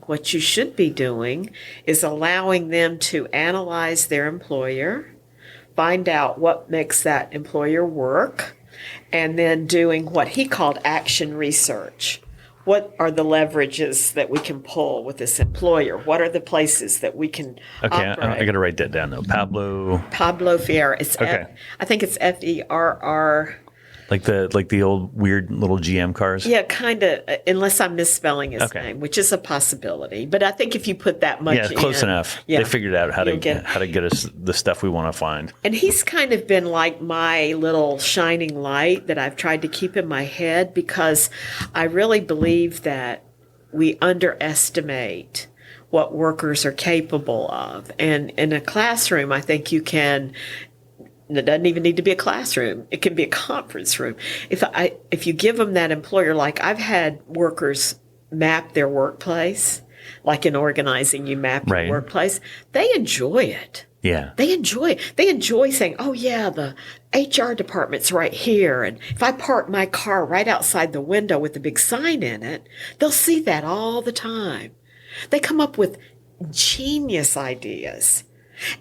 What you should be doing is allowing them to analyze their employer, find out what makes that employer work, and then doing what he called action research. What are the leverages that we can pull with this employer? What are the places that we can operate? I got to write that down though. Pablo Ferreira. It's I think it's Ferr. Like the old weird little GM cars? Yeah, kind of, unless I'm misspelling his name, which is a possibility. But I think if you put that much close enough. Yeah, they figured out how to get us the stuff we want to find. And he's kind of been like my little shining light that I've tried to keep in my head, because I really believe that we underestimate what workers are capable of. And in a classroom, I think you can... It doesn't even need to be a classroom. It can be a conference room. If you give them that employer, like I've had workers map their workplace, like in organizing, you map your workplace. They enjoy it. Yeah. They enjoy it. They enjoy saying, oh yeah, the HR department's right here. And if I park my car right outside the window with a big sign in it, they'll see that all the time. They come up with genius ideas.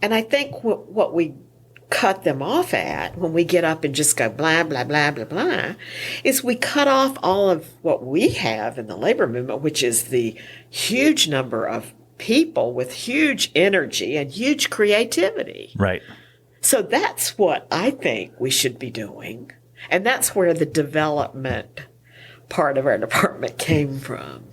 And I think what we cut them off at when we get up and just go blah, blah, blah, blah, blah, is we cut off all of what we have in the labor movement, which is the huge number of people with huge energy and huge creativity. Right. So that's what I think we should be doing. And that's where the development part of our department came from.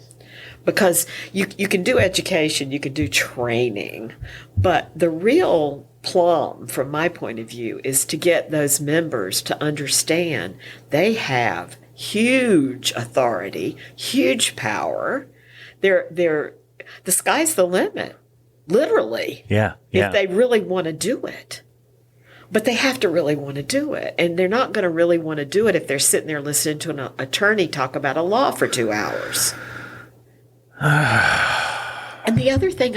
Because you can do education, you can do training, but the real plum, from my point of view, is to get those members to understand they have huge authority, huge power. The sky's the limit, literally. Yeah. If they really want to do it. But they have to really want to do it. And they're not going to really want to do it if they're sitting there listening to an attorney talk about a law for 2 hours. And the other thing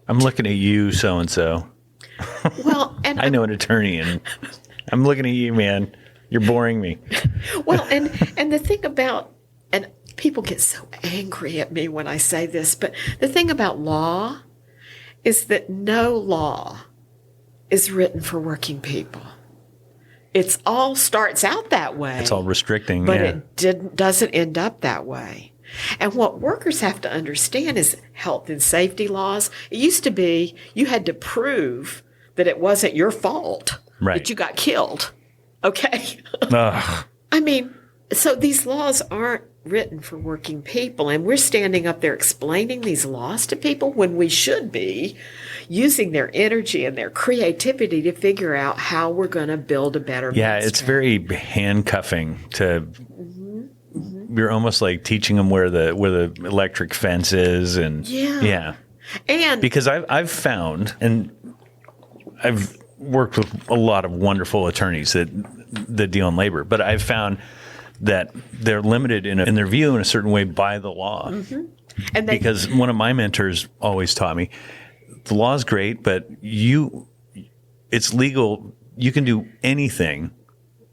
I'm looking at you, so-and-so. Well, and I know an attorney, and I'm looking at you, man. You're boring me. Well, and the thing about, and people get so angry at me when I say this, but the thing about law is that no law is written for working people. It's all starts out that way. It's all restricting, but it doesn't end up that way. And what workers have to understand is health and safety laws. It used to be you had to prove that it wasn't your fault that you got killed. Okay? I mean, so these laws aren't written for working people. And we're standing up there explaining these laws to people when we should be using their energy and their creativity to figure out how we're going to build a better it's very handcuffing to... You're almost like teaching them where the electric fence is, and and because I've found, and I've worked with a lot of wonderful attorneys that deal in labor, but I've found that they're limited in their view in a certain way by the law. And because one of my mentors always taught me, the law is great, but it's legal. You can do anything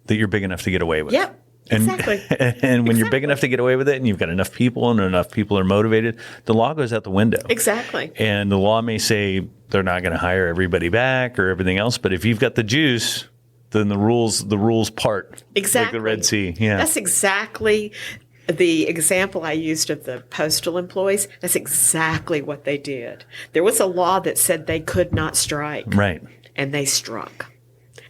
that you're big enough to get away with. Yep. Exactly. And when you're big enough to get away with it and you've got enough people and enough people are motivated, the law goes out the window. Exactly. And the law may say they're not going to hire everybody back or everything else, but if you've got the juice, then the rules part. Exactly. Like the Red Sea. Yeah. That's exactly the example I used of the postal employees. That's exactly what they did. There was a law that said they could not strike. Right. And they struck.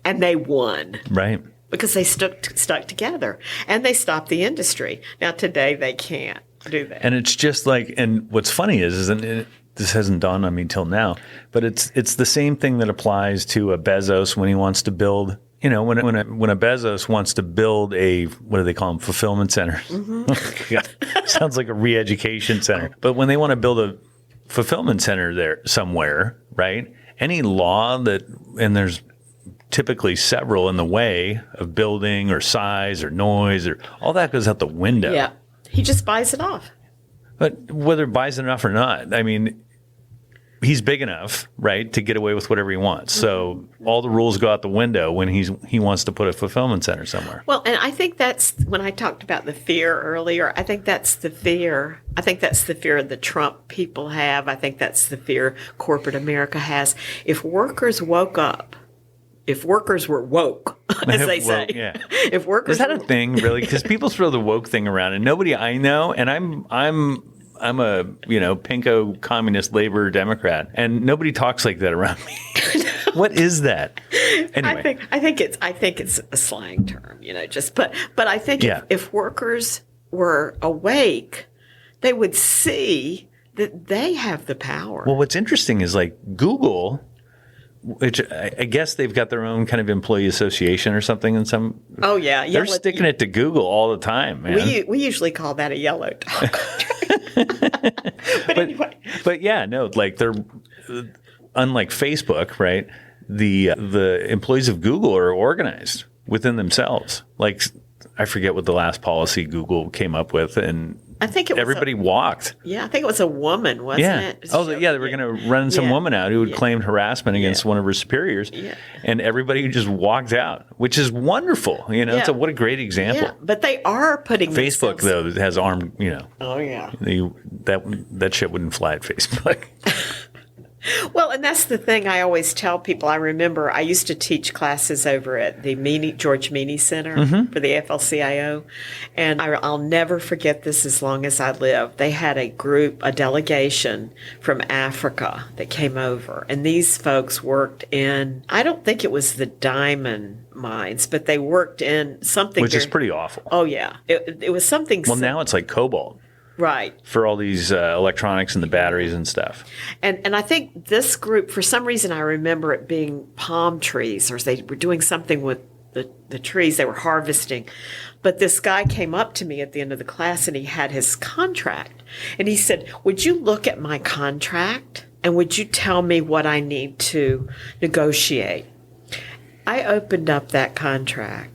And they won. Right. Because they stuck together, and they stopped the industry. Now, today, they can't do that. And it's just like, and what's funny is this hasn't dawned on me till now, but it's the same thing that applies to a Bezos when he wants to build, when a Bezos wants to build a, what do they call them, fulfillment center? Sounds like a re-education center. But when they want to build a fulfillment center there somewhere, right? Any law and there's typically several in the way of building or size or noise or all that goes out the window. Yeah. He just buys it off. But whether buys it off or not, I mean, he's big enough, right, to get away with whatever he wants. So all the rules go out the window when he wants to put a fulfillment center somewhere. Well, and I think that's when I talked about the fear earlier. I think that's the fear. I think that's the fear the Trump people have. I think that's the fear corporate America has. If workers woke up, if workers were woke, as they say, if workers is that a thing really? Because people throw the woke thing around, and nobody I know, and I'm a pinko communist labor Democrat, and nobody talks like that around me. What is that? Anyway, I think it's a slang term, but I think if workers were awake, they would see that they have the power. Well, what's interesting is like Google, which I guess they've got their own kind of employee association or something in some. Oh yeah, they're sticking it to Google all the time, man. We usually call that a yellow dog. but yeah, no, like they're unlike Facebook, right? The employees of Google are organized within themselves. Like I forget what the last policy Google came up with, and I think everybody walked. Yeah, I think it was a woman, wasn't it? Oh, yeah, they were going to run some woman out who had claimed harassment against one of her superiors, and everybody just walked out, which is wonderful. So what a great example. Yeah, but they are putting Facebook though has armed. Oh yeah, that shit wouldn't fly at Facebook. Well, and that's the thing I always tell people. I remember I used to teach classes over at the George Meany Center for the AFL-CIO, and I'll never forget this as long as I live. They had a delegation from Africa that came over, and these folks worked in, I don't think it was the diamond mines, but they worked in something. Which is pretty awful. Oh, yeah. It was something. Well, now it's like cobalt. Right. For all these electronics and the batteries and stuff. And I think this group, for some reason, I remember it being palm trees, or they were doing something with the trees they were harvesting. But this guy came up to me at the end of the class, and he had his contract. And he said, would you look at my contract, and would you tell me what I need to negotiate? I opened up that contract.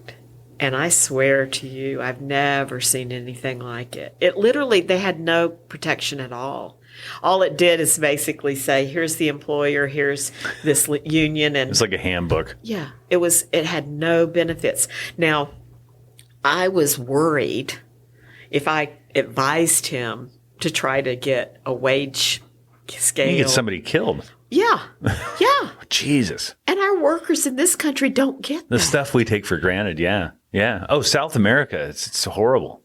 And I swear to you, I've never seen anything like it. It literally, they had no protection at all. All it did is basically say, here's the employer, here's this union. And it's like a handbook. Yeah, it had no benefits. Now, I was worried if I advised him to try to get a wage scale. You get somebody killed. Yeah. Yeah. Jesus. And our workers in this country don't get the stuff we take for granted. Yeah. Yeah. Oh, South America. It's horrible.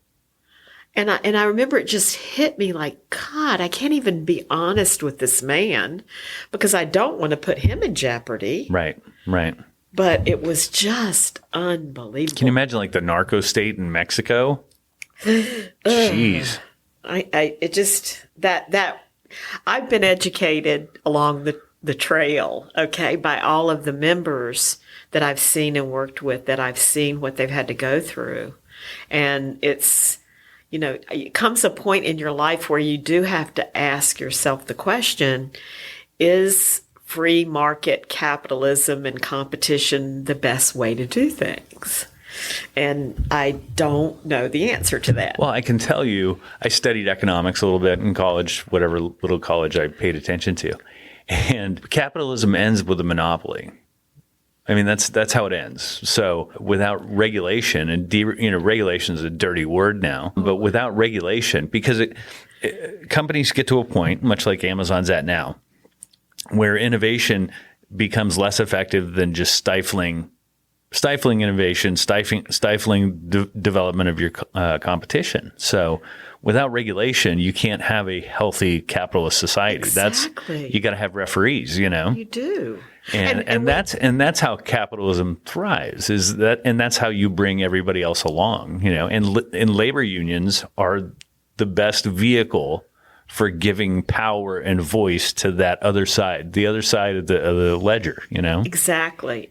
And I remember it just hit me like, God, I can't even be honest with this man because I don't want to put him in jeopardy. Right. Right. But it was just unbelievable. Can you imagine like the narco state in Mexico? Jeez. I've been educated along the trail, okay, by all of the members that I've seen and worked with, that I've seen what they've had to go through. And it's, it comes a point in your life where you do have to ask yourself the question, is free market capitalism and competition the best way to do things? And I don't know the answer to that. Well, I can tell you, I studied economics a little bit in college, whatever little college I paid attention to. And capitalism ends with a monopoly. I mean, that's how it ends. So without regulation, and regulation is a dirty word now, but without regulation, because companies get to a point, much like Amazon's at now, where innovation becomes less effective than just stifling innovation, stifling development of your competition. So without regulation, you can't have a healthy capitalist society. Exactly. You got to have referees, You do. And that's how capitalism thrives, and that's how you bring everybody else along, and labor unions are the best vehicle for giving power and voice to that other side, the other side of the ledger, Exactly.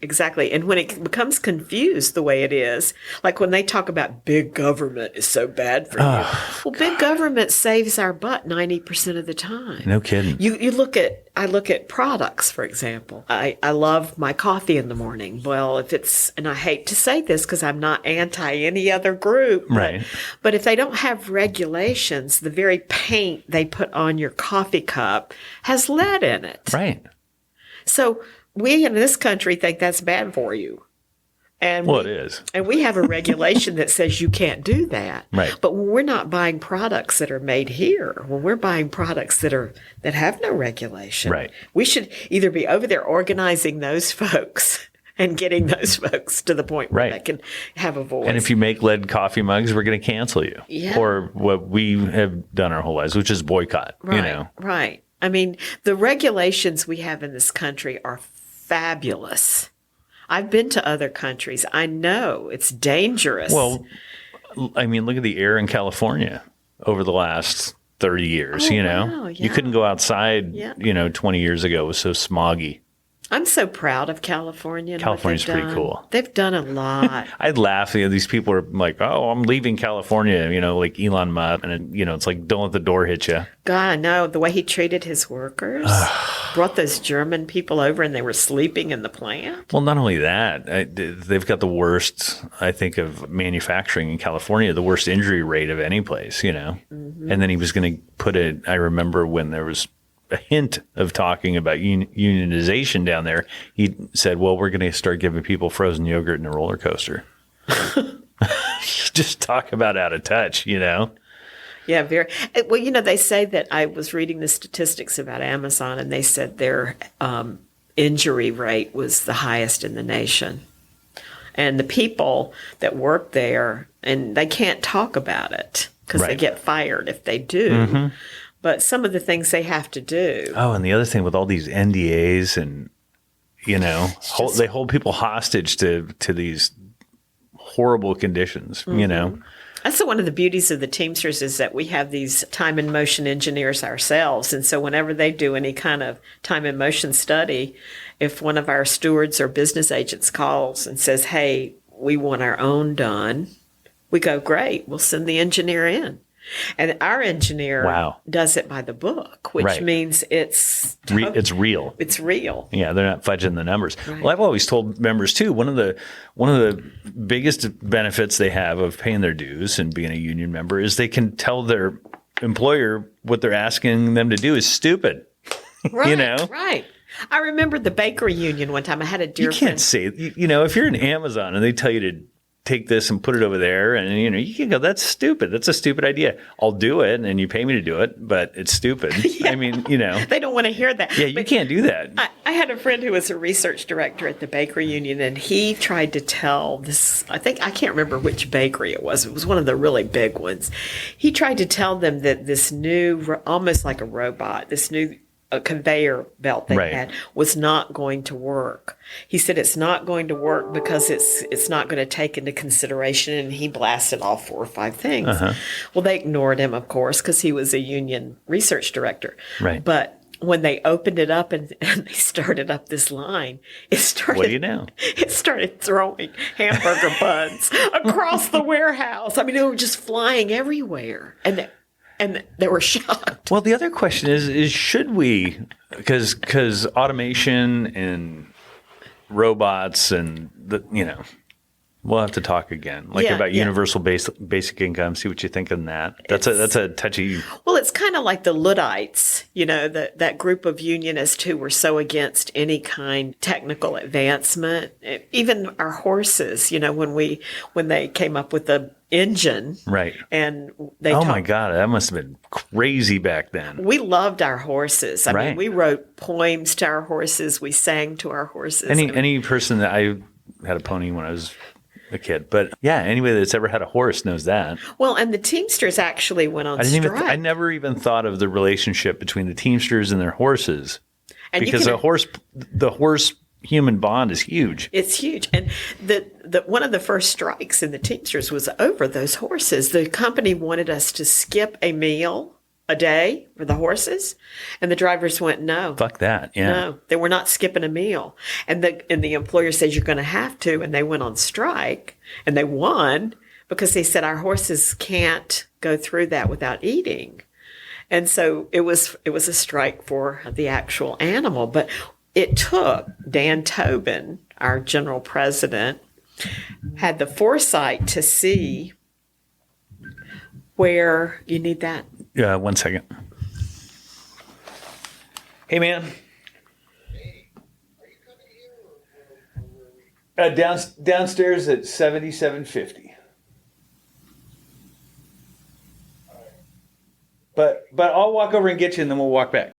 And when it becomes confused the way it is, like when they talk about big government is so bad for you. Well, big government saves our butt 90% of the time. No kidding. I look at products, for example. I love my coffee in the morning. Well, and I hate to say this because I'm not anti any other group, right? But if they don't have regulations, the very paint they put on your coffee cup has lead in it. Right. So we in this country think that's bad for you. And it is. And we have a regulation that says you can't do that. Right. But when we're not buying products that are made here, when we're buying products that have no regulation, right, we should either be over there organizing those folks and getting those folks to the point where they can have a voice. And if you make lead coffee mugs, we're going to cancel you. Yeah. Or what we have done our whole lives, which is boycott, Right, right. I mean, the regulations we have in this country are fabulous. I've been to other countries. I know it's dangerous. Well, I mean, look at the air in California over the last 30 years, Wow, yeah. You couldn't go outside, 20 years ago. It was so smoggy. I'm so proud of California. California's pretty cool. They've done a lot. I'd laugh. These people are like, "Oh, I'm leaving California," like Elon Musk, and it's like, don't let the door hit you. God, I know the way he treated his workers. Brought those German people over, and they were sleeping in the plant. Well, not only that, they've got the worst, I think, of manufacturing in California, the worst injury rate of any place. And then he was going to put it. I remember when there was a hint of talking about unionization down there, he said, well, we're going to start giving people frozen yogurt and a roller coaster. Just talk about out of touch, Yeah, very. Well, they say that I was reading the statistics about Amazon, and they said their injury rate was the highest in the nation. And the people that work there, and they can't talk about it because they get fired if they do. Mm-hmm. But some of the things they have to do. Oh, and the other thing with all these NDAs and, they hold people hostage to these horrible conditions, That's one of the beauties of the Teamsters is that we have these time and motion engineers ourselves. And so whenever they do any kind of time and motion study, if one of our stewards or business agents calls and says, hey, we want our own done, we go, great, we'll send the engineer in. And our engineer does it by the book, which means it's real. It's real. Yeah, they're not fudging the numbers. Right. Well, I've always told members too, one of the biggest benefits they have of paying their dues and being a union member is they can tell their employer what they're asking them to do is stupid. Right. Right. I remember the bakery union one time. I had a dear friend. You can't say, if you're in Amazon and they tell you to take this and put it over there, and you can go, that's stupid. That's a stupid idea. I'll do it, and you pay me to do it, but it's stupid. Yeah. I mean, They don't want to hear that. Yeah, you can't do that. I had a friend who was a research director at the bakery union, and he tried to tell this, I can't remember which bakery it was. It was one of the really big ones. He tried to tell them that this new, almost like a robot, this new a conveyor belt they had was not going to work. He said it's not going to work because it's not going to take into consideration, and he blasted off 4 or 5 things. Uh-huh. Well, they ignored him, of course, because he was a union research director. Right. But when they opened it up and they started up this line, what do you know? It started throwing hamburger buns across the warehouse. I mean, they were just flying everywhere. And they were shocked. Well, the other question is should we, because automation and robots and we'll have to talk again, about universal basic income. See what you think on that. That's a touchy. Well, it's kind of like the Luddites, that group of unionists who were so against any kind of technical advancement. Even our horses, when they came up with the engine, right? And they my God, that must have been crazy back then. We loved our horses. I mean, we wrote poems to our horses. We sang to our horses. Any person that I had a pony when I was a kid, but anybody that's ever had a horse knows that. Well, and the Teamsters actually went on strike. I never even thought of the relationship between the Teamsters and their horses, because the horse human bond is huge. It's huge. And the one of the first strikes in the Teamsters was over those horses. The company wanted us to skip a meal a day for the horses, and the drivers went, no. Fuck that. Yeah. No, they were not skipping a meal. And the employer says you're going to have to, and they went on strike, and they won because they said our horses can't go through that without eating. And so it was a strike for the actual animal, but it took Dan Tobin, our general president, had the foresight to see where you need that. Yeah, 1 second. Hey, man. Hey, are you coming here or where are we? Downstairs at 7750. All right. But I'll walk over and get you, and then we'll walk back.